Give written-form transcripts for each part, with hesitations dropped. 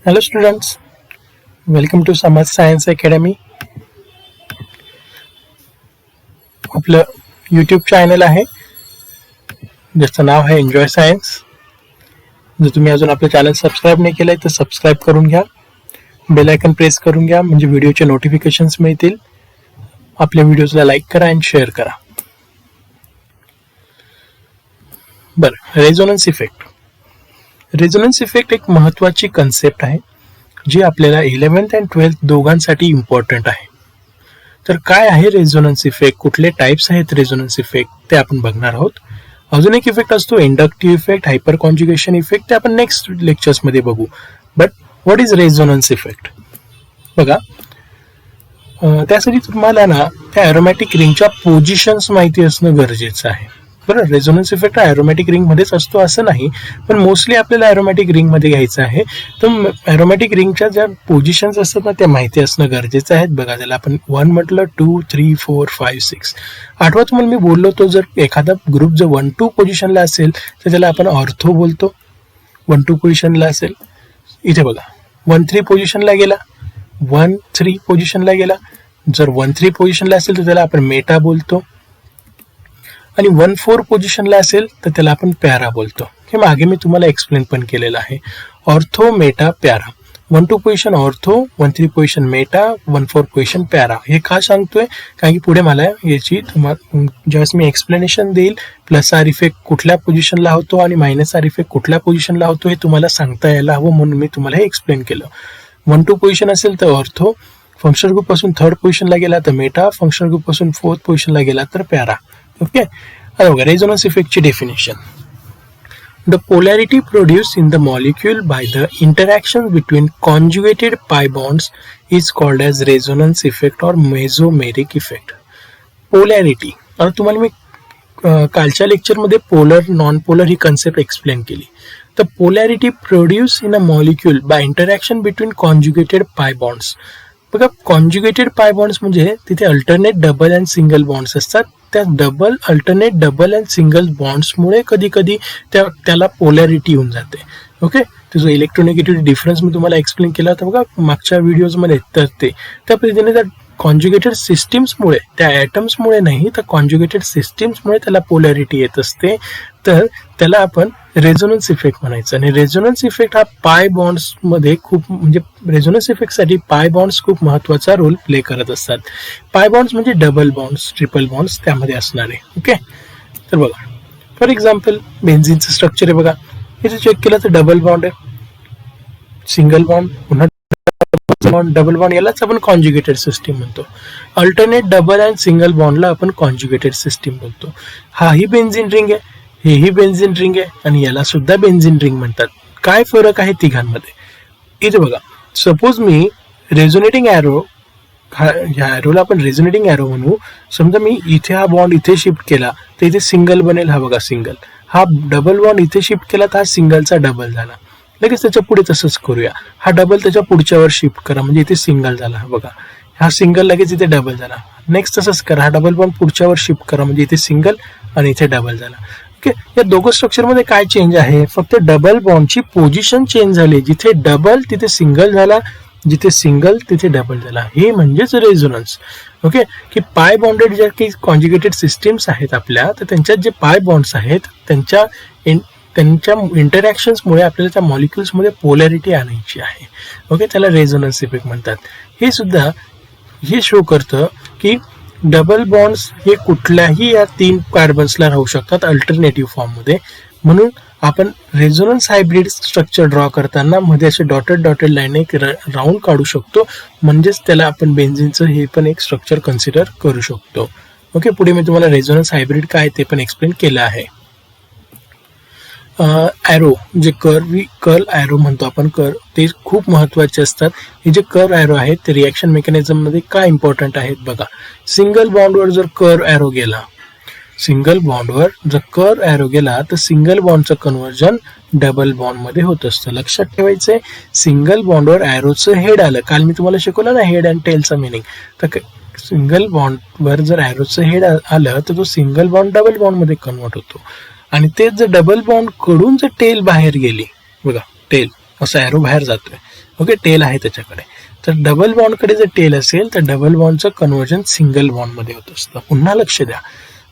Hello students, welcome to Samaj Science Academy. आपलं YouTube channel आहे ज्याचं नाव आहे एन्जॉय सायन्स. जर तुम्ही अजून आपलं चॅनल सबस्क्राईब नाही केलंय तर सबस्क्राईब करून घ्या, बेल आयकन प्रेस करून घ्या म्हणजे व्हिडिओचे नोटिफिकेशन्स मिळतील. आपल्या व्हिडिओजला लाईक करा आणि शेअर करा. बरं, रेझोनन्स इफेक्ट. रेझोनन्स इफेक्ट एक महत्त्वाची कन्सेप्ट आहे जी आपल्याला 11th आणि 12th दोघांसाठी इम्पॉर्टंट आहे. तर काय आहे रेझोनन्स इफेक्ट, कुठले टाइप्स आहेत रेझोनन्स इफेक्ट ते आपण बघणार आहोत. अजून एक इफेक्ट असतो इंडक्टिव्ह इफेक्ट, हायपर कॉन्ज्युगेशन इफेक्ट, ते आपण नेक्स्ट लेक्चर्समध्ये बघू. But what is resonance effect? बघा, त्यासाठी तुम्हाला ना त्या ॲरोमॅटिक रिंगच्या पोझिशन्स माहिती असणं गरजेचं आहे. बरं, रेझोनन्स इफेक्ट ॲरोमॅटिक रिंगमध्येच असतो असं नाही, पण मोस्टली आपल्याला ॲरोमॅटिक रिंगमध्ये घ्यायचं आहे. तर ॲरोमॅटिक रिंगच्या ज्या पोझिशन्स असतात ना त्या माहिती असणं गरजेचं आहे. बघा, त्याला आपण 1 म्हटलं, 2, 3, 4, 5, 6. आठवा तुम्हाला मी बोललो तो जर एखादा ग्रुप जर 1-2 पोझिशनला असेल तर त्याला आपण ऑर्थो बोलतो. 1-2 पोझिशनला असेल, इथे बघा 1-3 पोझिशनला गेला, 1-3 पोझिशनला गेला. जर 1-3 पोझिशनला असेल तर त्याला आपण मेटा बोलतो, आणि 1-4 पोझिशनला असेल तर त्याला आपण पॅरा बोलतो. हे मागे मी तुम्हाला एक्सप्लेन पण केलेलं आहे. Ortho, Meta, para. 1-2 position ortho, 1-3 position Meta, 1-4 position para. हे का सांगतोय? कारण की पुढे मला याची ज्यावेळेस मी एक्सप्लेनेशन देईल, प्लस आर इफेक्ट कुठल्या पोझिशनला होतो आणि मायनस आर इफेक्ट कुठल्या पोझिशनला होतो हे तुम्हाला सांगता यायला हवं, म्हणून मी तुम्हाला हे एक्सप्लेन केलं. 1-2 पोझिशन असेल तर ऑर्थो, फंक्शनल ग्रुप पासून 3rd पोझिशनला गेला तर मेटा, फंक्शनल ग्रुप पासून 4th पोझिशनला गेला तर पॅरा. ओके, आता बघा रेझोनन्स इफेक्टची definition. The polarity produced in the molecule by the interaction between conjugated pi bonds is called as resonance effect or mesomeric effect. Polarity, आता तुम्हाला मी कालच्या लेक्चरमध्ये पोलर, नॉन पोलर ही कन्सेप्ट एक्सप्लेन केली. तर polarity produce in a molecule by interaction between conjugated pi bonds. बघा, conjugated pi bonds म्हणजे तिथे alternate, double and single bonds असतात. त्या अल्टरनेट, डबल अँड सिंगल बॉन्ड्समुळे कधी कधी त्याला पोलॅरिटी येऊन जाते. ओके, त्याचा इलेक्ट्रोनेगेटिव्ह डिफरन्स मी तुम्हाला एक्सप्लेन केला होता बघा मागच्या व्हिडिओजमध्ये. तर त्या पद्धतीने त्या कॉन्जुगेटेड सिस्टीम्समुळे, त्या ॲटम्समुळे नाही तर कॉन्जुगेटेड सिस्टीम्समुळे त्याला पोलॅरिटी येत असते. तर त्याला आपण रेझोनन्स इफेक्ट म्हणायचं. आणि रेझोनन्स इफेक्ट हा पाय बॉन्ड्समध्ये खूप, म्हणजे रेझोनन्स इफेक्टसाठी पाय बॉन्ड्स खूप महत्त्वाचा रोल प्ले करत असतात. पाय बॉन्ड्स म्हणजे डबल बॉन्ड्स, ट्रिपल बॉन्ड्स त्यामध्ये असणारे. ओके, तर बघा फॉर एक्झाम्पल बेन्झिनचं स्ट्रक्चर आहे बघा, इथे चेक केलं तर डबल बॉन्ड आहे, सिंगल बॉन्ड, पुन्हा डबल बॉन्ड, यालाच आपण कॉन्जुगेटेड सिस्टीम म्हणतो. अल्टरनेट, डबल अँड सिंगल बॉन्डला आपण कॉन्जुगेटेड सिस्टीम बोलतो. हाही बेन्झिन रिंग आहे, हेही बेन्झिन रिंग आहे, आणि याला सुद्धा बेन्झिन रिंग म्हणतात. काय फरक आहे तिघांमध्ये? इथे बघा, सपोज मी रेझोनेटिंग ॲरो, ह्या ॲरोला आपण रेझोनेटिंग ॲरो म्हणू. समजा मी इथे हा बॉन्ड इथे शिफ्ट केला तर इथे सिंगल बनेल. हा बघा सिंगल. हा डबल बॉन्ड इथे शिफ्ट केला तर हा सिंगलचा डबल झाला. लगेच त्याच्या पुढे तसंच करूया. हा डबल त्याच्या पुढच्यावर शिफ्ट करा म्हणजे इथे सिंगल झाला. बघा, हा सिंगल लगेच इथे डबल झाला. नेक्स्ट तसंच करा, हा डबल बॉन्ड पुढच्यावर शिफ्ट करा म्हणजे इथे सिंगल आणि इथे डबल झाला. ओके, या दोघं स्ट्रक्चरमध्ये काय चेंज आहे? फक्त डबल बॉन्डची पोझिशन चेंज झाली. जिथे डबल तिथे सिंगल झाला, जिथे सिंगल तिथे डबल झाला. हे म्हणजेच रेझोनन्स. ओके, की पाय बॉन्डेड ज्या काही कॉन्जुगेटेड सिस्टीम्स आहेत आपल्या, तर त्यांच्यात जे पाय बॉन्ड्स आहेत त्यांच्या इंटरॅक्शन्समुळे आपल्याला त्या मॉलिक्युल्समध्ये पोलॅरिटी आणायची आहे. ओके, त्याला रेझोनन्स इफेक्ट म्हणतात. हे सुद्धा हे शो करतं की डबल बॉन्ड्स हे कुठल्याही या 3 कार्बन्सला राहू शकतात अल्टरनेटिव्ह फॉर्ममध्ये. म्हणून आपण रेझोनन्स हायब्रिड स्ट्रक्चर ड्रॉ करताना मध्ये असे डॉटेड लाईन एक राऊंड काढू शकतो, म्हणजेच त्याला आपण बेन्झिनचं हे पण एक स्ट्रक्चर कन्सिडर करू शकतो. ओके, पुढे मी तुम्हाला रेझोनन्स हायब्रिड काय ते पण एक्सप्लेन केलं आहे. ॲरो, जे कर्ल ॲरो म्हणतो आपण, ते खूप महत्त्वाचे असतात. हे जे कर्व ॲरो आहेत ते रिॲक्शन मेकॅनिझममध्ये काय इम्पॉर्टंट आहेत बघा. सिंगल बॉन्डवर जर कर्व ॲरो गेला, सिंगल बॉन्डवर जर कर्व ॲरो गेला तर सिंगल बॉन्डचं कन्व्हर्जन डबल बॉन्डमध्ये होत असतं. लक्षात ठेवायचंय, सिंगल बॉन्डवर ॲरोचं हेड आलं. काल मी तुम्हाला शिकवलं ना हेड अँड टेलचं मिनिंग. तर सिंगल बॉन्डवर जर ॲरोचं हेड आलं तर तो सिंगल बॉन्ड डबल बॉन्डमध्ये कन्वर्ट होतो. आणि तेच जर डबल बॉन्ड कडून जर टेल बाहेर गेली, बघा टेल असा ॲरो बाहेर जातोय, ओके, टेल आहे त्याच्याकडे. तर डबल बॉन्डकडे जर टेल असेल तर डबल बॉन्डचं कन्व्हर्जन सिंगल बॉन्डमध्ये होत असतं. पुन्हा लक्ष द्या,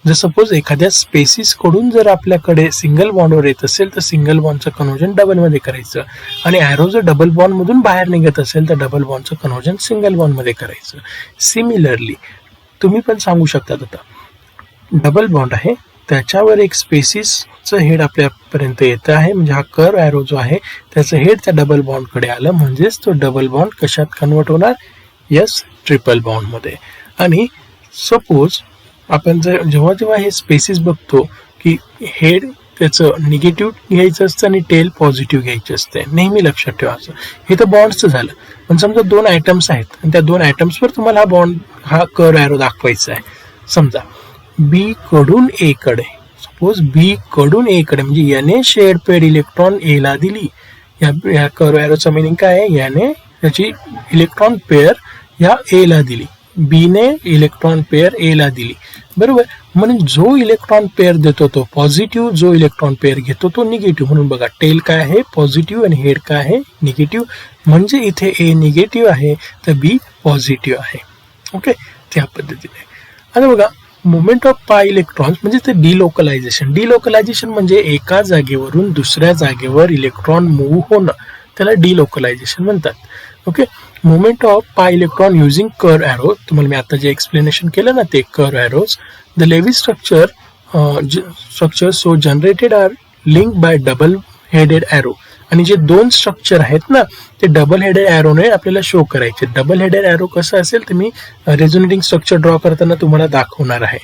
जर सपोज एखाद्या स्पेसिस कडून जर आपल्याकडे सिंगल बॉन्डवर येत असेल तर सिंगल बॉन्डचं कन्व्हर्जन डबलमध्ये करायचं, आणि ॲरो जर डबल बॉन्डमधून बाहेर निघत असेल तर डबल बॉन्डचं कन्व्हर्जन सिंगल बॉन्डमध्ये करायचं. सिमिलरली तुम्ही पण सांगू शकता, आता डबल बॉन्ड आहे, त्याच्यावर एक स्पेसिसचं हेड आपल्यापर्यंत येतं आहे, म्हणजे हा कर्व ॲरो जो आहे त्याचं हेड त्या डबल बॉन्डकडे आलं, म्हणजेच तो डबल बॉन्ड कशात कन्वर्ट होणार, यस, ट्रिपल बॉन्डमध्ये. आणि सपोज आपण जेव्हा हे स्पेसिस बघतो की हेड त्याचं निगेटिव्ह घ्यायचं असतं आणि टेल पॉझिटिव्ह घ्यायचं असते, नेहमी लक्षात ठेवायचं. हे तर बॉन्डचं झालं, पण समजा दोन आयटम्स आहेत आणि त्या दोन आयटम्सवर तुम्हाला हा कर्व ॲरो दाखवायचा आहे. समजा बी कडून ए कडे, सपोज बी कडून ए कडे, म्हणजे याने शेड पेड इलेक्ट्रॉन ए ला दिली. या कर्व ॲरोचं मिनिंग काय आहे, याने त्याची इलेक्ट्रॉन पेअर या ए ला दिली, बी ने इलेक्ट्रॉन पेअर ए ला दिली, बरोबर. म्हणून जो इलेक्ट्रॉन पेअर देतो तो पॉझिटिव्ह, जो इलेक्ट्रॉन पेअर घेतो तो निगेटिव्ह. म्हणून बघा, टेल काय आहे, पॉझिटिव्ह, आणि हेड काय आहे, निगेटिव्ह. म्हणजे इथे ए निगेटिव्ह आहे तर बी पॉझिटिव्ह आहे. ओके, त्या पद्धतीने. आता बघा, मुवमेंट ऑफ पाय इलेक्ट्रॉन्स म्हणजे ते डिलोकलायझेशन. डिलोकलायझेशन म्हणजे एका जागेवरून दुसऱ्या जागेवर इलेक्ट्रॉन मूव्ह होणं, त्याला डिलोकलायझेशन म्हणतात. Okay, movement of pi electron using curve arrow, तुम्हाला मी आता जे एक्सप्लेनेशन केलं ना ते curve arrows. The Lewis structure so generated are link by double headed arrow. आणि जे दोन स्ट्रक्चर आहेत ना ते डबल हेडेड ॲरोने आपल्याला शो करायचे. डबल हेडेड ॲरो कसं असेल तर मी रेझोनेटिंग स्ट्रक्चर ड्रॉ करताना तुम्हाला दाखवणार आहे.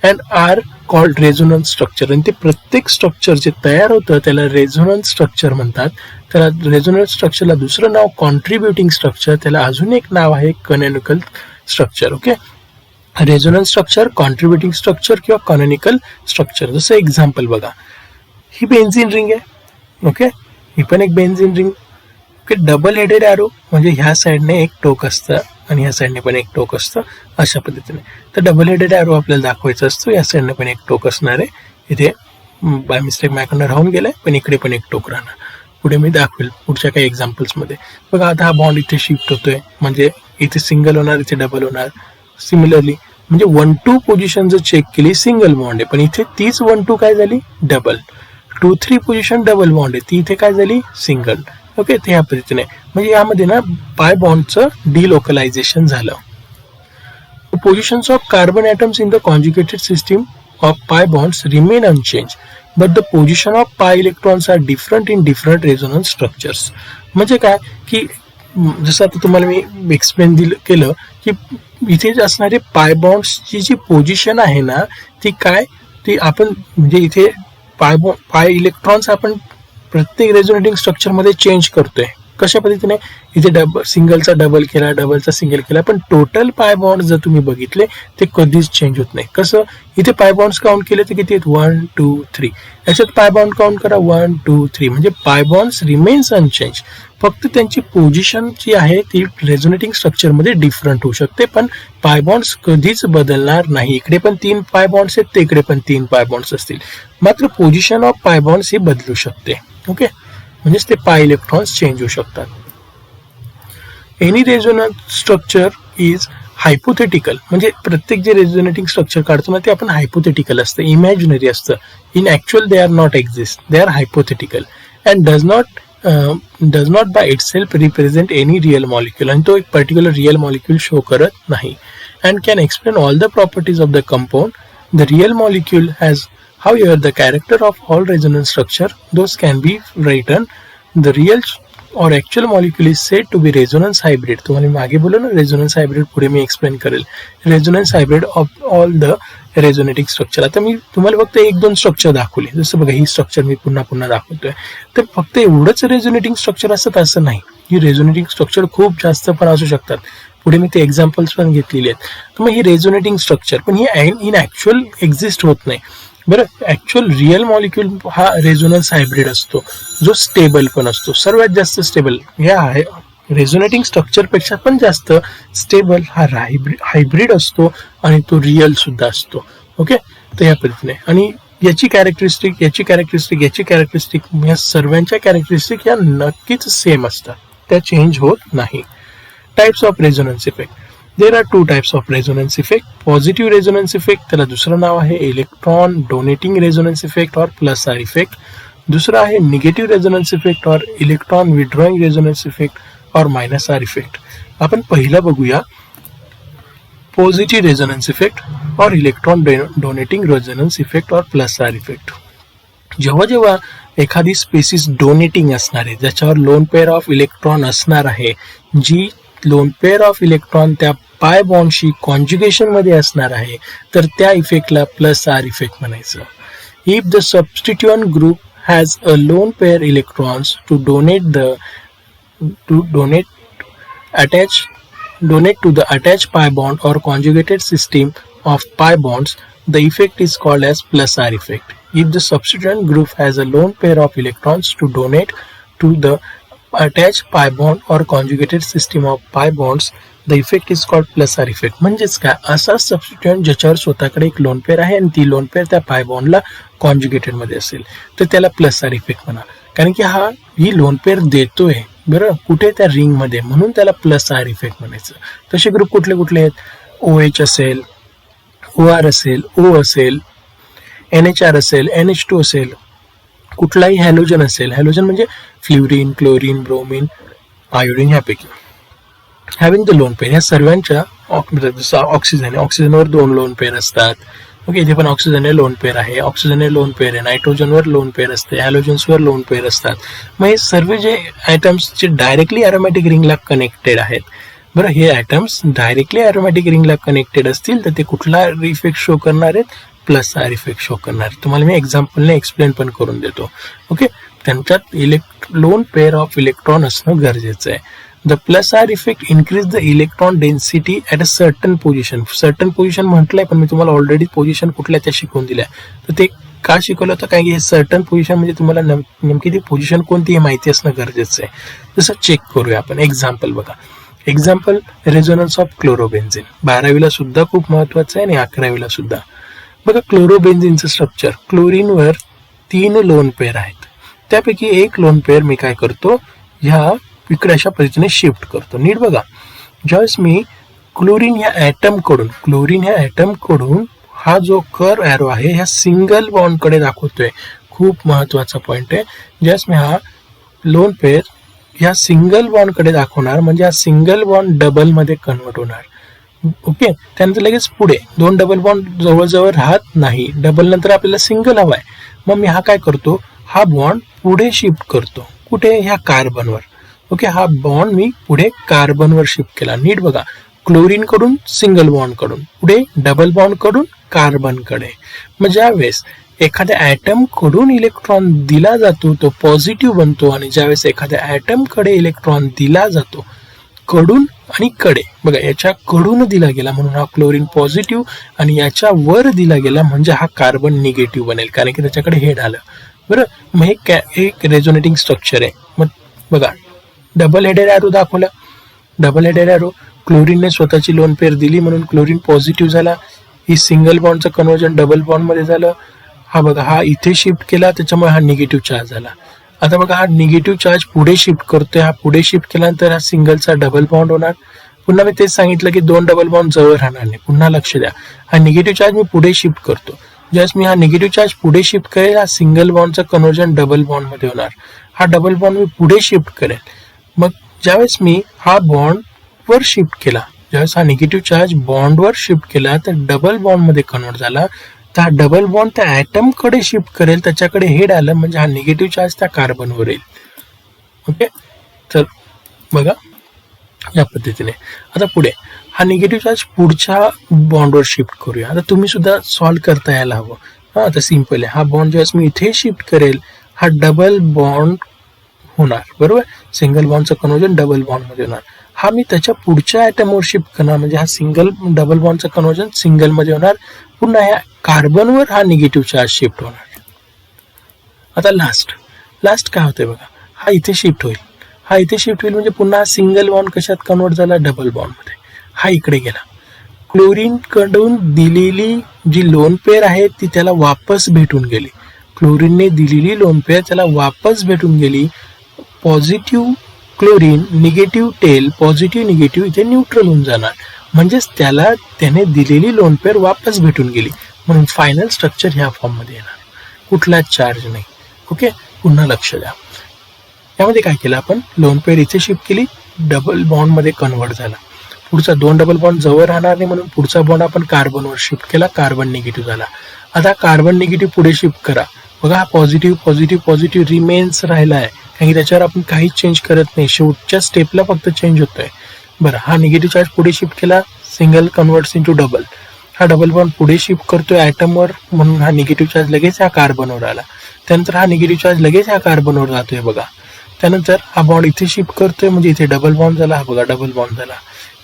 And are called resonance structure. आणि ते प्रत्येक स्ट्रक्चर जे तयार होतं त्याला रेझोनन्स स्ट्रक्चर म्हणतात. त्याला रेझोनन्स स्ट्रक्चरला दुसरं नाव कॉन्ट्रीब्युटिंग स्ट्रक्चर, त्याला अजून एक नाव आहे canonical structure. Okay, resonance structure, contributing structure किंवा कॅनॉनिकल स्ट्रक्चर. जसं एक्झाम्पल बघा, ही बेन्झिन रिंग आहे. ओके, ही पण एक benzene ring. Okay, double headed arrow म्हणजे ह्या साईडने एक टोक असतं आणि ह्या साईडने पण एक टोक असतं, अशा पद्धतीने. तर डबल हेडेड ॲरो आपल्याला दाखवायचा असतो, या साईडने पण एक टोक असणार आहे. इथे बाय मिस्टेक माझ्याकडनं राहून गेलाय, पण इकडे पण एक टोक राहणार. पुढे मी दाखवेल पुढच्या काही एक्झाम्पल्समध्ये. बघा, आता हा बॉन्ड इथे शिफ्ट होतोय, म्हणजे इथे सिंगल होणार, इथे डबल होणार. सिमिलरली म्हणजे 1-2 पोझिशन जर चेक केली सिंगल बॉन्ड आहे, पण इथे तीच 1-2 काय झाली, डबल. 2-3 पोझिशन डबल बॉन्ड आहे, ती इथे काय झाली, सिंगल. ओके, ते ह्या पद्धतीने. म्हणजे यामध्ये ना पाय बॉन्डचं डिलोकलायझेशन झालं. Positions of carbon atoms in the conjugated system of pi bonds remain unchanged, but the position of pi electrons are different in different resonance structures. म्हणजे काय की जसं आता तुम्हाला मी एक्सप्लेन केलं की इथे असणारे पाय बॉन्ड्सची जी पोझिशन आहे ना ती काय, ती आपण म्हणजे इथे पाय इलेक्ट्रॉन्स आपण प्रत्येक रेझोनेटिंग स्ट्रक्चरमध्ये चेंज करतोय. कशा पद्धतीने, इथे सिंगलचा डबल केला, डबलचा सिंगल केला, पण टोटल पाय बॉन्ड जर तुम्ही बघितले ते कधीच चेंज होत नाही. कसं, इथे पाय बॉन्ड्स काउंट केले तर किती आहेत, 1, 2, 3. याच्यात पाय बॉन्ड काउंट करा, 1, 2, 3. म्हणजे पाय बॉन्ड्स रिमेन्स अनचेंज. फक्त त्यांची पोझिशन जी आहे ती रेझोनेटिंग स्ट्रक्चरमध्ये डिफरंट होऊ शकते, पण पाय बॉन्ड्स कधीच बदलणार नाही. इकडे पण 3 पाय बॉन्ड्स आहेत, ते इकडे पण 3 पाय बॉन्ड्स असतील, मात्र पोझिशन ऑफ पाय बॉन्ड्स ही बदलू शकते. ओके, म्हणजेच ते पाय इलेक्ट्रॉन्स चेंज होऊ शकतात. Any resonance structure is hypothetical. म्हणजे प्रत्येक जे रेझोनेटिंग स्ट्रक्चर काढतो ना ते आपण हायपोथेटिकल असतं, इमॅजिनरी असतं. In actual they are not exist, they are hypothetical and does not by itself represent any real molecule. आणि तो एक पर्टिक्युलर रिअल मॉलिक्यूल शो करत नाही. And can explain all the properties of the compound. The real molecule has however the character of all resonance structure, those can be written. The real or actual molecule is said to be resonance hybrid. तुम्हाला मागे बोललो ना resonance hybrid, पुढे मी explain करेल. Resonance hybrid of all the resonating structure. आता मी तुम्हाला फक्त 1-2 structure दाखवले, जसं बघा ही स्ट्रक्चर मी पुन्हा दाखवतोय. तर फक्त एवढंच रेझोनेटिंग स्ट्रक्चर असतं असं नाही, ही रेझोनेटिंग स्ट्रक्चर खूप जास्त पण असू शकतात. पुढे मी ते एक्झाम्पल्स पण घेतलेले आहेत. तर मग ही रेझोनेटिंग स्ट्रक्चर पण ही इन ॲक्च्युअल एक्झिस्ट होत नाही. बरं, ॲक्च्युअल रिअल मॉलिक्यूल हा रेझोनन्स हायब्रिड असतो, जो स्टेबल पण असतो. सर्वात जास्त स्टेबल या आहे रेझोनेटिंग स्ट्रक्चरपेक्षा पण जास्त स्टेबल हा हायब्रिड असतो आणि तो रिअल सुद्धा असतो. ओके, तर या पद्धतीने. आणि याची कॅरेक्टरिस्टिक या सर्वांच्या कॅरेक्टरिस्टिक या नक्कीच सेम असतात. त्या चेंज होत नाही. Types of resonance effect. There are 2 types of resonance effect. Positive resonance effect, त्याला दुसरं नाव आहे इलेक्ट्रॉन डोनेटिंग रेझोनन्स इफेक्ट और प्लस आर इफेक्ट. दुसरा आहे निगेटिव्ह रेझोनन्स इफेक्ट और electron withdrawing resonance effect or minus R effect. आपण पहिला बघूया पॉझिटिव्ह रेझोनन्स इफेक्ट और इलेक्ट्रॉन डोनेटिंग रेझोनन्स इफेक्ट और प्लस आर इफेक्ट. जेव्हा जेव्हा एखादी स्पेसिस डोनेटिंग असणार आहे, ज्याच्यावर लोन पेअर ऑफ इलेक्ट्रॉन असणार आहे, जी लोन पेअर ऑफ इलेक्ट्रॉन त्या पाय बॉन्डशी कॉन्ज्युगेशन मध्ये असणार आहे, तर त्या इफेक्टला प्लस आर इफेक्ट म्हणायचं. If the substituent group has a lone pair electrons to donate to the attached pi bond or conjugated system of pi bonds, the effect is called as plus R effect. If the substituent group has a lone pair of electrons to donate to the attached pi bond or conjugated system of pi bonds, the effect is called plus R effect. म्हणजेच काय, असा सबस्टिट्यूएंट ज्याच्यावर स्वतःकडे एक lone pair आहे आणि ती lone pair त्या पाय बॉन्डला कॉन्जुगेटेड मध्ये असेल, तर त्याला प्लस आर इफेक्ट म्हणा. कारण की ही लोन पेअर देतोय बरं कुठे, त्या रिंग मध्ये, म्हणून त्याला प्लस आर इफेक्ट म्हणायचं. तसे ग्रुप कुठले कुठले आहेत? OH असेल, OR असेल, O असेल, NHR असेल, NH2 असेल, कुठलाही हॅलोजन असेल. हॅलोजन म्हणजे फ्ल्युरिन, क्लोरीन, ब्रोमिन, आयोडीन ह्यापैकी. हॅव्हिंग द लोन पेअर, ह्या सर्वांच्या जसं ऑक्सिजनवर 2 लोन पेअर असतात. ओके, इथे पण ऑक्सिजन लोन पेअर आहे, ऑक्सिजन लोन पेअर आहे, नायट्रोजनवर लोन पेअर असते, हॅलोजन्सवर लोन पेअर असतात. मग हे सर्व जे आयटम्स जे डायरेक्टली अरोमॅटिक रिंगला कनेक्टेड आहेत, बरं, हे आयटम्स डायरेक्टली अरोमॅटिक रिंगला कनेक्टेड असतील तर ते कुठला इफेक्ट शो करणार आहेत? प्लस आर इफेक्ट शो करणार. तुम्हाला मी एक्झाम्पलने एक्सप्लेन पण करून देतो. ओके, त्यांच्यात लोन पेअर ऑफ इलेक्ट्रॉन असणं गरजेचं आहे. The plus R effect increase the electron density at a certain position. Certain position म्हटलंय, पण मी तुम्हाला ऑलरेडी पोझिशन कुठल्या त्या शिकवून दिल्या. तर ते का शिकवलं होतं? काय की हे सर्टन पोझिशन म्हणजे तुम्हाला नेमकी ती पोझिशन कोणती हे माहिती असणं गरजेचं आहे. जसं चेक करूया आपण. एक्झाम्पल बघा. Example resonance of chlorobenzene. 12वीला सुद्धा खूप महत्वाचं आहे आणि 11वीला सुद्धा. बघा, क्लोरोबेन्झिनचं स्ट्रक्चर. क्लोरीनवर 3 लोन पेअर आहेत, त्यापैकी एक लोन पेअर मी काय करतो, ह्या इकडे अशा पद्धतीने शिफ्ट करतो. नीट बघा, ज्यावेळेस मी क्लोरीन ह्या ॲटम कडून हा जो कर्व एरो आहे ह्या सिंगल बॉन्ड कडे दाखवतोय. खूप महत्वाचा पॉइंट आहे. ज्यावेळेस मी हा लोन पेअर ह्या सिंगल बॉन्ड कडे दाखवणार, म्हणजे हा सिंगल बॉन्ड डबल मध्ये कन्वर्ट होणार. ओके, त्यानंतर लगेच पुढे 2 डबल बॉन्ड जवळजवळ राहत नाही. डबल नंतर आपल्याला सिंगल हवाय. मग मी हा काय करतो, हा बॉन्ड पुढे शिफ्ट करतो. कुठे? ह्या कार्बनवर. ओके, हा बॉन्ड मी पुढे कार्बनवर शिफ्ट केला. नीट बघा, क्लोरीन कडून सिंगल बॉन्ड कडून पुढे डबल बॉन्ड कडून कार्बन कडे. मग ज्यावेळेस एखाद्या ॲटम कडून इलेक्ट्रॉन दिला जातो तो पॉझिटिव्ह बनतो, आणि ज्यावेळेस एखाद्या ॲटम कडे इलेक्ट्रॉन दिला जातो कडून आणि कडे, बघा याच्या कडून दिला गेला म्हणून हा क्लोरीन पॉझिटिव्ह, आणि याच्या वर दिला गेला म्हणजे हा कार्बन निगेटिव्ह बनेल, कारण की त्याच्याकडे हेड आलं. बरं, मग हे एक रेझोनेटिंग स्ट्रक्चर आहे. मग बघा, डबल हेडेड ॲरो दाखवला. डबल हेडेड ॲरो, क्लोरीनने स्वतःची लोन पेअर दिली म्हणून क्लोरीन पॉझिटिव्ह झाला. ही सिंगल बॉन्डचं कन्वर्जन डबल बॉन्ड मध्ये झालं. हा बघा, हा इथे शिफ्ट केला त्याच्यामुळे हा निगेटिव्ह चार्ज झाला. आता बघा, हा निगेटिव्ह चार्ज पुढे शिफ्ट करतोय. हा पुढे शिफ्ट केल्यानंतर हा सिंगलचा डबल बॉन्ड होणार. पुन्हा मी तेच सांगितलं की 2 डबल बॉन्ड जवळ राहणार नाही. पुन्हा लक्ष द्या, हा निगेटिव्ह चार्ज मी पुढे शिफ्ट करतो. ज्यावेळेस मी हा निगेटिव्ह चार्ज पुढे शिफ्ट करेल, हा सिंगल बॉन्डचं कन्वर्जन डबल बॉन्ड मध्ये होणार. हा डबल बॉन्ड मी पुढे शिफ्ट करेल. मग ज्यावेळेस मी हा बॉन्ड वर शिफ्ट केला, ज्यावेळेस हा निगेटिव्ह चार्ज बॉन्डवर शिफ्ट केला तर डबल बॉन्ड मध्ये कन्वर्ट झाला. तर हा डबल बॉन्ड त्या ॲटम कडे शिफ्ट करेल, त्याच्याकडे हेड आलं म्हणजे हा निगेटिव्ह चार्ज त्या कार्बनवर येईल. ओके, तर बघा या पद्धतीने. आता पुढे हा निगेटिव्ह चार्ज पुढच्या बॉन्डवर शिफ्ट करूया. आता तुम्ही सुद्धा सॉल्व्ह करता यायला हवं. हा, आता सिंपल आहे. हा बॉन्ड ज्यावेळेस मी इथे शिफ्ट करेल, हा डबल बॉन्ड होणार. बरोबर, सिंगल बॉन्डचं कन्वर्जन डबल बॉन्ड मध्ये होणार. हा मी त्याच्या पुढच्या ॲटमवर शिफ्ट करणार, म्हणजे हा सिंगल डबल बॉन्डचं कन्वर्जन सिंगल मध्ये होणार. पुन्हा ह्या कार्बनवर हा निगेटिव्ह चार्ज शिफ्ट होणार. आता लास्ट काय होतंय बघा, हा इथे शिफ्ट होईल. हा इथे शिफ्ट होईल म्हणजे पुन्हा हा सिंगल बॉन्ड कशात कन्वर्ट झाला? डबल बॉन्ड मध्ये. हा इकडे गेला. क्लोरीन कडून दिलेली जी लोन पेअर आहे ती त्याला वापस भेटून गेली. क्लोरीनने दिलेली लोन पेअर त्याला वापस भेटून गेली. पॉझिटिव्ह क्लोरीन निगेटिव्ह टेल पॉझिटिव्ह निगेटिव्ह इथे न्यूट्रल होऊन जाणार, म्हणजेच त्याने दिलेली लोन पेअर वापस भेटून गेली, म्हणून फायनल स्ट्रक्चर ह्या फॉर्ममध्ये येणार, कुठलाच चार्ज नाही. ओके, पुन्हा लक्ष द्या. यामध्ये काय केलं आपण, लोन पेअर इथे शिफ्ट केली, डबल बॉन्डमध्ये कन्वर्ट झाला. पुढचा 2 डबल बॉन्ड जवळ राहणार नाही म्हणून पुढचा बॉन्ड आपण कार्बनवर शिफ्ट केला, कार्बन निगेटिव्ह झाला. आता कार्बन निगेटिव्ह पुढे शिफ्ट करा. बघा हा पॉझिटिव्ह पॉझिटिव्ह पॉझिटिव्ह रिमेन्स राहिला आहे, कारण की त्याच्यावर आपण काहीच चेंज करत नाही, शेवटच्या स्टेपला फक्त चेंज होतोय. बरं, हा निगेटिव्ह चार्ज पुढे शिफ्ट केला, सिंगल कन्वर्ट्स इंटू डबल. हा डबल बॉन्ड पुढे शिफ्ट करतोय ॲटमवर, म्हणून हा निगेटिव्ह चार्ज लगेच ह्या कार्बनवर आला. त्यानंतर हा निगेटिव्ह चार्ज लगेच ह्या कार्बनवर जातोय बघा. त्यानंतर हा बॉन्ड इथे शिफ्ट करतोय, म्हणजे इथे डबल बॉन्ड झाला, हा बघा डबल बॉन्ड झाला.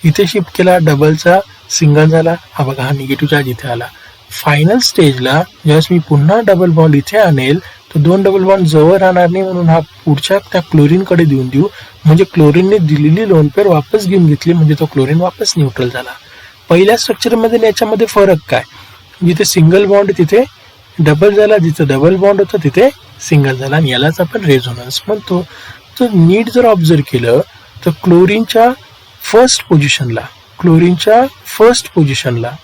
इथे शिफ्ट केला, डबलचा सिंगल झाला, हा बघा हा निगेटिव्ह चार्ज इथे आला. फायनल स्टेजला ज्यावेळेस मी पुन्हा डबल बॉन्ड इथे आणेल, तर 2 डबल बॉन्ड जवळ राहणार नाही, म्हणून हा पुढच्या त्या क्लोरीनकडे देऊ, म्हणजे क्लोरीनने दिलेली लोन पेअर वापस घेऊन घेतली, म्हणजे तो क्लोरीन वापस न्यूट्रल झाला. पहिल्या स्ट्रक्चरमध्ये याच्यामध्ये फरक काय, जिथे सिंगल बॉन्ड तिथे डबल झाला, जिथे डबल बॉन्ड होता तिथे सिंगल झाला, आणि यालाच आपण रेझोनन्स म्हणतो. तर नीट जर ऑब्झर्व केलं तर क्लोरीनच्या फर्स्ट पोझिशनला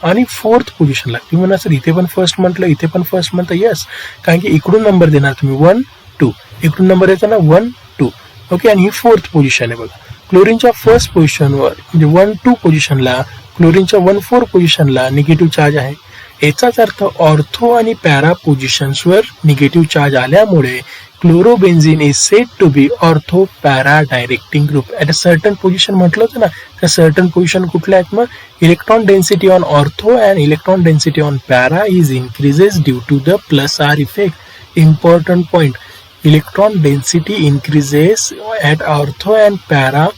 आणि फोर्थ पोझिशनला, तुम्ही म्हणा सर इथे पण फर्स्ट म्हटलं इथे पण फर्स्ट म्हणता, यस, कारण की इकडून नंबर देणार तुम्ही 1 2, इकडून नंबर द्यायचा ना 1 2. ओके, आणि ही फोर्थ पोझिशन आहे बघा. क्लोरीनच्या फर्स्ट पोझिशनवर म्हणजे 1 2 पोझिशनला, क्लोरीनच्या 1 4 पोझिशनला निगेटिव्ह चार्ज आहे. याचाच अर्थ ऑर्थो आणि पॅरा पोझिशन्सवर निगेटिव्ह चार्ज आल्यामुळे chlorobenzene is said to be ortho para directing group at a certain position. म्हटलं होतं ना, त्या सर्टन पोझिशन कुठल्या आहेत, मग electron density on ortho and electron density on para is increases due to the plus R effect. Important point, electron density increases at ortho and para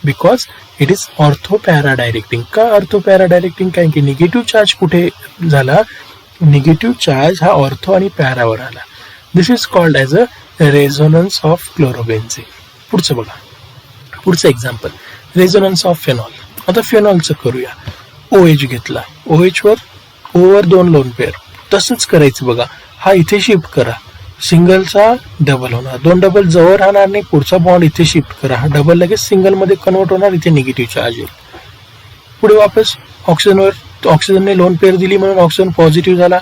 because it is ortho para directing. का ortho para directing, कारण की negative charge कुठे झाला, negative charge हा ortho आणि पॅरावर आला. This is called as a resonance of chlorobenzene. पुढचं बघा, पुढचं एक्झाम्पल, रेझोनन्स ऑफ फेनॉल. आता फेनॉलचं करूया. OH घेतला, OH were over 2 lone pair, तसंच करायचं बघा. हा इथे शिफ्ट करा, सिंगलचा डबल होणार, 2 डबल जवळ राहणार नाही, पुढचा बॉन्ड इथे शिफ्ट करा, हा डबल लगेच सिंगल मध्ये कन्वर्ट होणार, इथे निगेटिव्ह चार्ज येईल. पुढे वापस ऑक्सिजनवर, ऑक्सिजनने लोन पेअर दिली म्हणून ऑक्सिजन पॉझिटिव्ह झाला,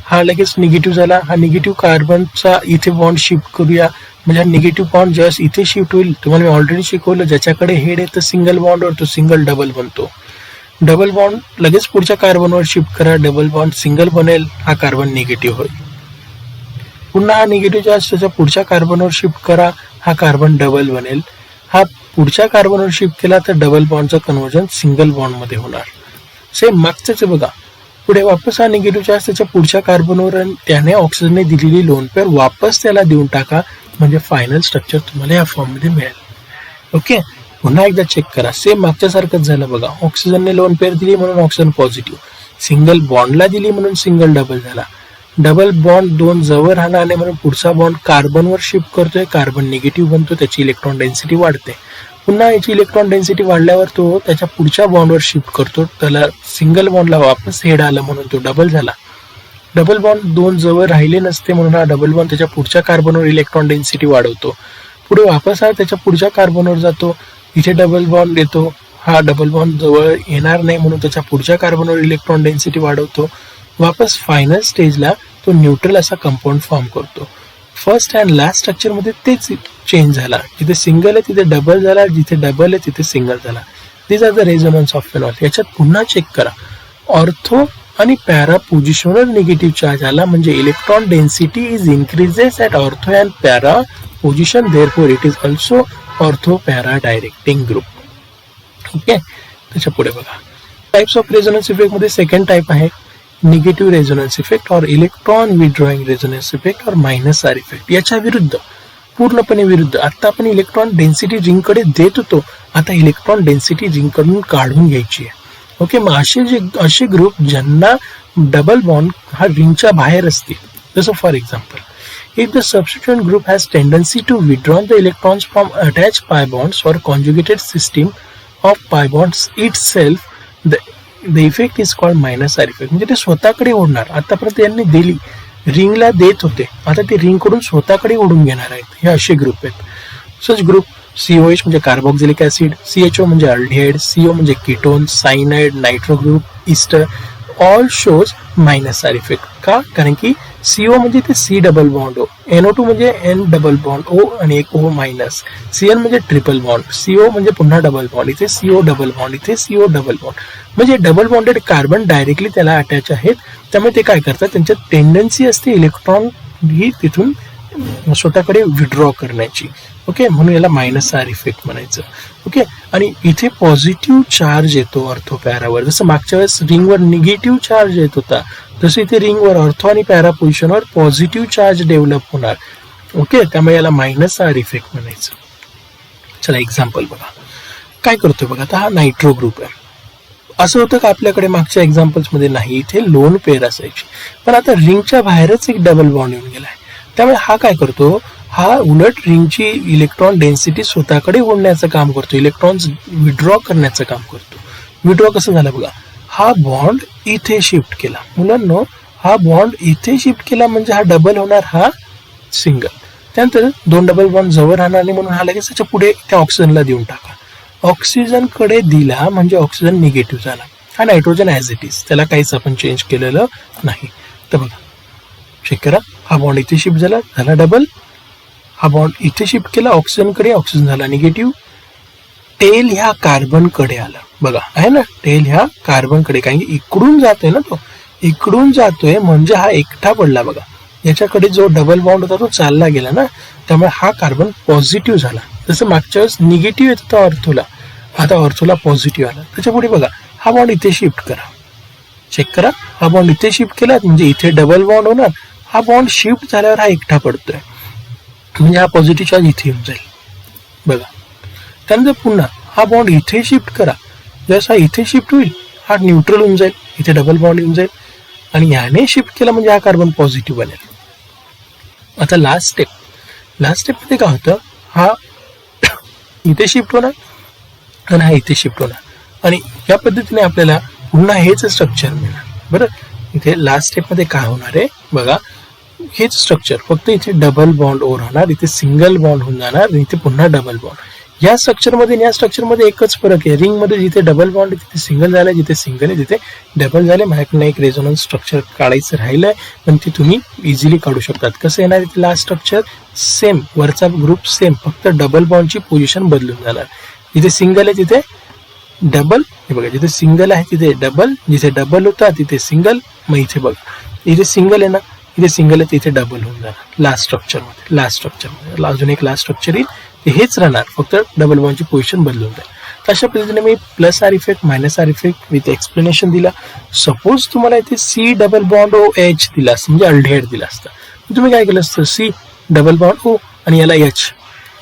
हा लगेच निगेटिव्ह झाला. हा निगेटिव्ह कार्बनचा इथे बॉन्ड शिफ्ट करूया, म्हणजे हा निगेटिव्ह बॉन्ड जस्ट इथे शिफ्ट होईल. तुम्हाला मी ऑलरेडी शिकवलं, ज्याच्याकडे हेड आहे तर सिंगल बॉन्डवर तो सिंगल डबल बनतो. डबल बॉन्ड लगेच पुढच्या कार्बनवर शिफ्ट करा, डबल बॉन्ड सिंगल बनेल, हा कार्बन निगेटिव्ह होईल. पुन्हा हा निगेटिव्ह चार्ज त्याच्या पुढच्या कार्बनवर शिफ्ट करा, हा कार्बन डबल बनेल. हा पुढच्या कार्बनवर शिफ्ट केला तर डबल बॉन्डचं कन्व्हर्जन सिंगल बॉन्डमध्ये होणार. सेम मागचंच बघा. पुढे वापस हा निगेटिव्ह चार्ज त्याच्या पुढच्या कार्बनवर, आणि त्याने ऑक्सिजनने दिलेली लोन पेअर वापस त्याला देऊन टाका, म्हणजे फायनल स्ट्रक्चर तुम्हाला या फॉर्ममध्ये मिळेल. ओके, पुन्हा एकदा चेक करा. सेम मागच्यासारखंच झालं बघा. ऑक्सिजनने लोन पेअर दिली म्हणून ऑक्सिजन पॉझिटिव्ह, सिंगल बॉन्डला दिली म्हणून सिंगल डबल झाला, डबल बॉन्ड 2 जवळ राहणार नाही म्हणून पुढचा बॉन्ड कार्बनवर शिफ्ट करतोय, कार्बन निगेटिव्ह बनतो, त्याची इलेक्ट्रॉन डेन्सिटी वाढते. पुन्हा याची इलेक्ट्रॉन डेन्सिटी वाढल्यावर तो त्याच्या पुढच्या बॉन्डवर शिफ्ट करतो, त्याला सिंगल बॉन्डला वापस हेड आलं म्हणून तो डबल झाला. डबल बॉन्ड 2 जवळ राहिले नसते म्हणून हा डबल बॉन्ड त्याच्या पुढच्या कार्बनवर इलेक्ट्रॉन डेन्सिटी वाढवतो. पुढे वापस हा त्याच्या पुढच्या कार्बनवर जातो, इथे डबल बॉन्ड येतो, हा डबल बॉन्ड जवळ येणार नाही म्हणून त्याच्या पुढच्या कार्बनवर इलेक्ट्रॉन डेन्सिटी वाढवतो. वापस फायनल स्टेजला तो न्यूट्रल असा कंपाऊंड फॉर्म करतो. फर्स्ट अँड लास्ट स्ट्रक्चरमध्ये तेच चेंज झाला, जिथे सिंगल आहे तिथे डबल झाला, जिथे डबल आहे तिथे सिंगल झाला. This are the resonance of phenol. याच्यात पुन्हा चेक करा, ऑर्थो आणि पॅरा पोझिशनवर निगेटिव्ह चार्ज आला, म्हणजे electron density is increases at ortho and para position, therefore it is also ortho para directing group. Okay, त्याच्या पुढे बघा, टाइप्स ऑफ रेझोनन्स इफेक्ट मध्ये सेकंड टाइप आहे निगेटिव्ह रेझोनन्स इफेक्ट और electron withdrawing resonance effect or minus R effect. याच्या विरुद्ध, पूर्णपणे विरुद्ध. आता आपण इलेक्ट्रॉन डेन्सिटी रिंगकडे देत होतो, आता इलेक्ट्रॉन डेन्सिटी रिंगकडून काढून घ्यायची आहे. ओके, मग असे ग्रुप ज्यांना डबल बॉन्ड हा रिंगच्या बाहेर असतील, जसं for example, if the substituent group has tendency to withdraw the electrons from attached pi bonds or conjugated system of pi bonds itself, the effect is called minus R effect. म्हणजे ते स्वतःकडे ओढणार. आतापर्यंत यांनी दिली, रिंगला देत होते, आता ते रिंग कडून स्वतःकडे ओढून घेणार आहेत. हे असे ग्रुप आहेत. सच ग्रुप COH म्हणजे कार्बोक्सिलिक ऍसिड, CHO म्हणजे अल्डिहाइड, CO म्हणजे ketone, cyanide, nitro group, ester, all shows minus R effect. का? कारण की CO म्हणजे ते C double bond O, NO2 म्हणजे N डबल बॉन्ड O आणि एक O मायनस, CN म्हणजे ट्रिपल बॉन्ड, CO म्हणजे पुन्हा डबल बॉन्ड, इथे CO डबल बॉन्ड, इथे CO डबल बॉन्ड. म्हणजे डबल बॉन्डेड कार्बन डायरेक्टली त्याला अटॅच आहेत. त्यामुळे ते काय करतात, त्यांच्यात टेंडन्सी असते इलेक्ट्रॉन ही तिथून स्वतःकडे विड्रॉ करण्याची. ओके, म्हणून याला मायनस आर इफेक्ट म्हणायचं. ओके, आणि इथे पॉझिटिव्ह चार्ज येतो ऑर्थो पॅरावर. जसं मागच्या वेळेस रिंगवर निगेटिव्ह चार्ज येत होता, तसं इथे रिंगवर ऑर्थो आणि पॅरा पोझिशनवर पॉझिटिव्ह चार्ज डेव्हलप होणार. ओके, त्यामुळे याला मायनस आर इफेक्ट म्हणायचं. चला एक्झाम्पल बघा काय करतोय बघा. आता हा नायट्रो ग्रुप आहे. असं होतं का आपल्याकडे मागच्या एक्झाम्पल्समध्ये? नाही, इथे लोन पेअर असायची, पण आता रिंगच्या बाहेरच एक डबल बॉन्ड येऊन गेलाय. त्यामुळे हा काय करतो, हा उलट रिंगची इलेक्ट्रॉन डेन्सिटी स्वतःकडे ओढण्याचं काम करतो, इलेक्ट्रॉन्स विड्रॉ करण्याचं काम करतो. विड्रॉ कसं झालं बघा, हा बॉन्ड इथे शिफ्ट केला. मुलांनो, हा बॉन्ड इथे शिफ्ट केला म्हणजे हा डबल होणार, हा सिंगल. त्यानंतर दोन डबल बॉन्ड जवळ राहणार आणि म्हणून हा लगेच त्याच्या पुढे त्या ऑक्सिजनला देऊन टाका. ऑक्सिजन कडे दिला म्हणजे ऑक्सिजन निगेटिव्ह झाला. हा नायट्रोजन ॲज इट इज, त्याला काहीच आपण चेंज केलेलं नाही. तर बघा चेक करा, हा बॉन्ड इथे शिफ्ट झाला, झाला डबल. हा बॉन्ड इथे शिफ्ट केला ऑक्सिजनकडे, ऑक्सिजन झाला निगेटिव्ह. टेल ह्या कार्बनकडे आला. बघा आहे ना, टेल ह्या कार्बनकडे, कारण की इकडून जातोय ना, तो इकडून जातोय म्हणजे हा एकटा पडला. बघा याच्याकडे जो डबल बॉन्ड होता तो चालला गेला ना, त्यामुळे हा कार्बन पॉझिटिव्ह झाला. जसं मागच्या वेळेस निगेटिव्ह येत होता ऑर्थोला, आता ऑर्थोला पॉझिटिव्ह आला. त्याच्या पुढे बघा, हा बॉन्ड इथे शिफ्ट करा, चेक करा, हा बॉन्ड इथे शिफ्ट केला म्हणजे इथे डबल बॉन्ड होणार. हा बॉन्ड शिफ्ट झाल्यावर हा एकटा पडतोय म्हणजे हा पॉझिटिव्ह चार्ज इथे येऊन जाईल. बघा त्यानंतर पुन्हा हा बॉन्ड इथे शिफ्ट करा, जसा इथे शिफ्ट होईल हा न्यूट्रल होऊन जाईल, इथे डबल बॉन्ड येऊन जाईल आणि याने शिफ्ट केला म्हणजे हा कार्बन पॉझिटिव्ह बनेल. आता लास्ट स्टेपमध्ये काय होतं, हा इथे शिफ्ट होणार आणि हा इथे शिफ्ट होणार आणि या पद्धतीने आपल्याला पुन्हा हेच स्ट्रक्चर मिळणार. बरं, इथे लास्ट स्टेपमध्ये काय होणार आहे बघा, हेच स्ट्रक्चर, फक्त इथे डबल बॉन्ड ओव्हर होणार, इथे सिंगल बॉन्ड होऊन जाणार आणि इथे पुन्हा डबल बॉन्ड. या स्ट्रक्चरमध्ये या स्ट्रक्चरमध्ये एकच फरक आहे, रिंगमध्ये जिथे डबल बॉन्ड आहे तिथे सिंगल झालं, जिथे सिंगल आहे तिथे डबल झाले. माझ्याकडनं एक रेझोनन्स स्ट्रक्चर काढायचं राहिलंय, पण ते तुम्ही इझिली काढू शकतात. कसं येणार इथे लास्ट स्ट्रक्चर सेम, वरचा ग्रुप सेम, फक्त डबल बॉन्डची पोझिशन बदलून जाणार. जिथे सिंगल आहे तिथे डबल, हे बघा जिथे सिंगल आहे तिथे डबल, जिथे डबल होता तिथे सिंगल. मग इथे बघा इथे सिंगल आहे ना, इथे सिंगल आहे तिथे डबल होऊन जाणार लास्ट स्ट्रक्चरमध्ये. अजून एक लास्ट स्ट्रक्चर येईल, हेच राहणार, फक्त डबल बॉन्डची पोझिशन बदलून जाईल. अशा पद्धतीने मी plus R effect, minus R effect with explanation दिला. सपोज तुम्हाला इथे C डबल बॉन्ड OH दिला असतं म्हणजे अल्डिहाइड दिला असता, तुम्ही काय केलं असतं, C डबल बॉन्ड O आणि याला H.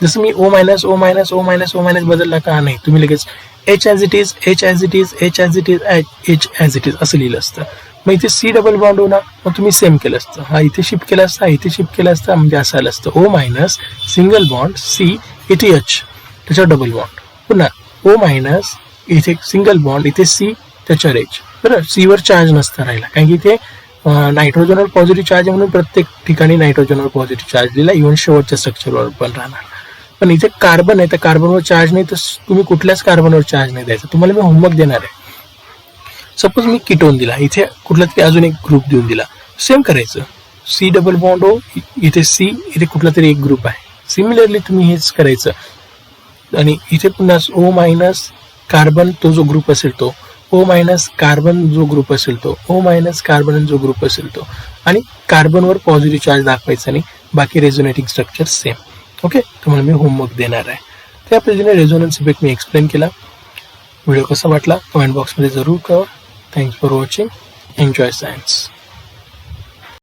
जसं मी O minus O minus O minus O minus बदलला का नाही, तुम्ही लगेच H as it is, H as it is, H as it is, H as it is असं लिहिलं असतं. मग इथे C डबल बॉन्ड होणार, मग तुम्ही सेम केलं असतं, हा इथे शिफ्ट केला असता, इथे शिफ्ट केला असता, म्हणजे असं आलं असतं O minus single bond C, इथे H त्याच्यावर डबल बॉन्ड, पुन्हा O मायनस इथे सिंगल बॉन्ड, इथे C त्याच्यावर H. बरं, C वर चार्ज नसता राहिला, कारण की इथे नायट्रोजनवर पॉझिटिव्ह चार्ज आहे म्हणून प्रत्येक ठिकाणी नायट्रोजनवर पॉझिटिव्ह चार्ज दिला, इव्हन शेवटच्या स्ट्रक्चरवर पण राहणार. पण इथे कार्बन आहे, तर कार्बनवर चार्ज नाही, तर तुम्ही कुठल्याच कार्बनवर चार्ज नाही द्यायचा. तुम्हाला मी होमवर्क देणार आहे. सपोज मी कीटोन दिला, इथे कुठला तरी अजून एक ग्रुप देऊन दिला, सेम करायचं. C डबल बॉन्ड O, इथे C, इथे कुठला तरी एक ग्रुप आहे. सिमिलरली तुम्ही हेच करायचं आणि इथे पुन्हा O मायनस कार्बन तो जो ग्रुप असेल तो, O मायनस कार्बन जो ग्रुप असेल तो, O मायनस कार्बन जो ग्रुप असेल तो, आणि कार्बनवर पॉझिटिव्ह चार्ज दाखवायचा आणि बाकी रेझोनेटिंग स्ट्रक्चर सेम. ओके, तुम्हाला मी होमवर्क देणार आहे. त्या पद्धतीने रेझोनन्स इफेक्ट मी एक्सप्लेन केला. व्हिडिओ कसा वाटला कमेंट बॉक्समध्ये जरूर कळवा. Thanks for watching. Enjoy science.